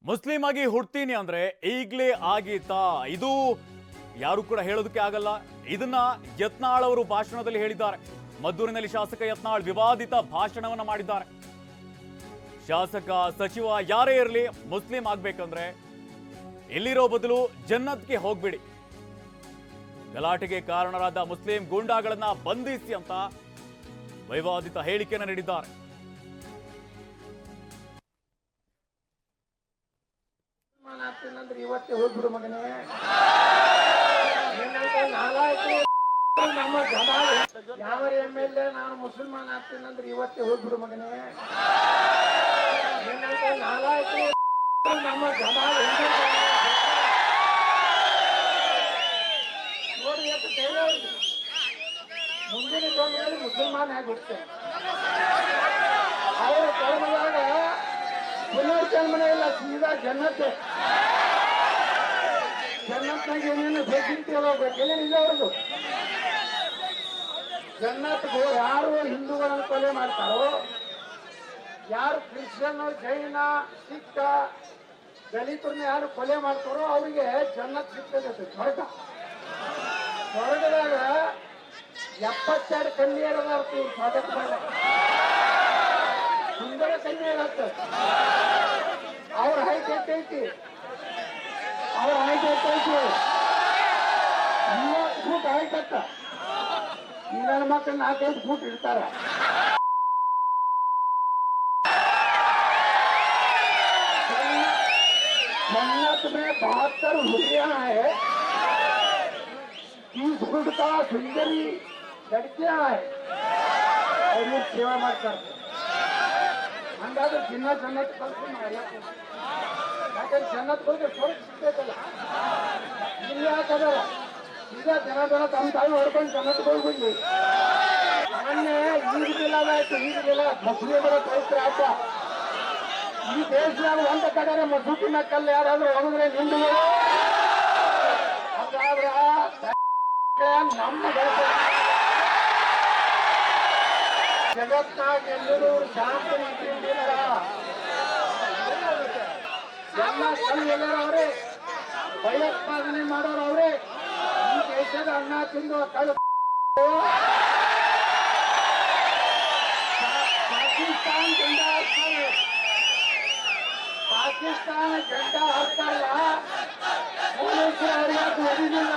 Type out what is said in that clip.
Muslim ಆಗಿ ಹುಡ್ತೀನಿ ಅಂದ್ರೆ ಈಗಲೇ ಆಗೀತಾ? ಇದು ಯಾರು ಕೂಡ ಹೇಳೋದಕ್ಕೆ ಆಗಲ್ಲ. ಇದನ್ನ ಯತ್ನಾಳ್ ಅವರು ಭಾಷಣದಲ್ಲಿ ಹೇಳಿದ್ದಾರೆ. ಮದ್ದೂರಿನಲ್ಲಿ ಶಾಸಕ ಯತ್ನಾಳ್ ವಿವಾದಿತ ಭಾಷಣವನ್ನ ಮಾಡಿದ್ದಾರೆ. ಶಾಸಕ ಸಚಿವ ಯಾರೇ ಇರಲಿ ಮುಸ್ಲಿಂ ಆಗ್ಬೇಕಂದ್ರೆ ಇಲ್ಲಿರೋ ಬದಲು ಜನ್ನತ್ಗೆ ಹೋಗ್ಬಿಡಿ, ಗಲಾಟೆಗೆ ಕಾರಣರಾದ ಮುಸ್ಲಿಂ ಗೂಂಡಾಗಳನ್ನ ಬಂಧಿಸಿ ಅಂತ ವಿವಾದಿತ ಹೇಳಿಕೆಯನ್ನು ನೀಡಿದ್ದಾರೆ. ಇವತ್ತೇ ಹೋಗ್ಬಿಡು ಮಗನೇ, ನಮ್ಮ ಯಾವ MLA ನಾನು ಮುಸಲ್ಮಾನ್ ಆಗ್ತೀನಂದ್ರೆ ಇವತ್ತೇ ಹೋಗ್ಬಿಡು ಮಗನೇ, ನಮ್ಮ ನೋಡಿ ಮುಂದಿನ ಜನ್ಮದಲ್ಲಿ ಮುಸಲ್ಮಾನ್ ಆಗಿರುತ್ತೆ. ಅವರ ಕರ್ಮದಾಗ ಪುನರ್ಜನ್ಮನೆ ಇಲ್ಲ, ಸೀದಾ ಜನ್ನತ್ತೆ. ಜನ್ನತ್ನಾಗ ಏನೇನು ಬೇಕಿಂತಲ್ಲ ಬೇಕೇನಿಲ್ಲ ಅವ್ರದ್ದು. ಜನ್ನತ್ಗೂ ಯಾರು ಹಿಂದೂಗಳನ್ನು ಕೊಲೆ ಮಾಡ್ತಾರೋ, ಯಾರು ಕ್ರಿಶ್ಚಿಯನ್, ಜೈನ, ಸಿಖ್, ದಲಿತರನ್ನ ಯಾರು ಕೊಲೆ ಮಾಡ್ತಾರೋ ಅವರಿಗೆ ಜನ್ನತ್ ಸಿಗ್ತದೆ. ಸ್ವರ್ಗದಾಗ 72 ಕನ್ಯೆಯರ ಸ್ವಾಗತ ಮಾಡ ಸುಂದರ ಕನ್ಯೆಯರಾಗ್ತದೆ. ಅವ್ರ ಹೈಟ್ ಎಷ್ಟೈತಿ, ಅವ್ರ ಹೈಟ್ ಎಷ್ಟೈತಿ, 30 ಫೂಟ್ ಹೈಟ್ ಅತ್ತ. ಈ ನನ್ನ ಮಕ್ಕಳು 4-5 ಫೂಟ್ ಇರ್ತಾರ. जन्नत में 72 हुरियां है, 30 फुट का सुंदरी लड़कियां है, और ये सेवा ಮಾಡ್ತಾರೆ. ಹಂಗಾದ್ರೆ ಜನ್ನತ್ ಕಲ್ಪನೆ ಯಾಕಂದ್ರೆ ಜನ್ನತ್ ಹೋಗಿ ಸ್ವರ್ಗ ಸಿಗ್ಬೇಕಲ್ಲ. ಇಲ್ಲಿ ಯಾಕದಲ್ಲ, ಈಗ ಜನ ತಮ್ಮ ತಾಯಿ ಹೊಡ್ಕೊಂಡು ಜನ್ನತ್ ಹೋಗ್ಬಿಡ್ಲಿ. ಮೊನ್ನೆ ಈಗಿಲಾಯ್ತು, ಈಗಿಲ್ಲ ಮುಸ್ಲಿಮರ ಪವಿತ್ರ ಹಬ್ಬ. ಈ ದೇಶದಾಗ ಒಂದು ಕಡೆ ಮಸೂತಿನ ಕಲ್ಲು ಯಾರಾದ್ರೂ ಹೊಡೆದ್ರೆ ನಿಂದುಗಳು, ಹಾಗಾದ್ರೆ ನಮ್ಮ ಜಗತ್ನಾಗ ಎಲ್ಲರೂ ಶಾಂತಿ ರೀತಿಯಿಂದ ಎಲ್ಲ ಕಲ್ಲು ಎಲ್ಲರವ್ರೆ, ಭಯೋತ್ಪಾದನೆ ಮಾಡೋರು ಅವ್ರೆ. ಈ ದೇಶದ ಅನ್ನ ತಿಂದು ಕಲ್ಲು ಪಾಕಿಸ್ತಾನ ಜೆಂಡ ಹಾಕ್ತಾರೆ. ಪಾಕಿಸ್ತಾನ ಜೆಂಡ ಹಾಕ್ತಾರಲ್ಲ, ಪೊಲೀಸರು ಅವ್ರಿಗೆ ಹೊಡಿದಿಲ್ಲ.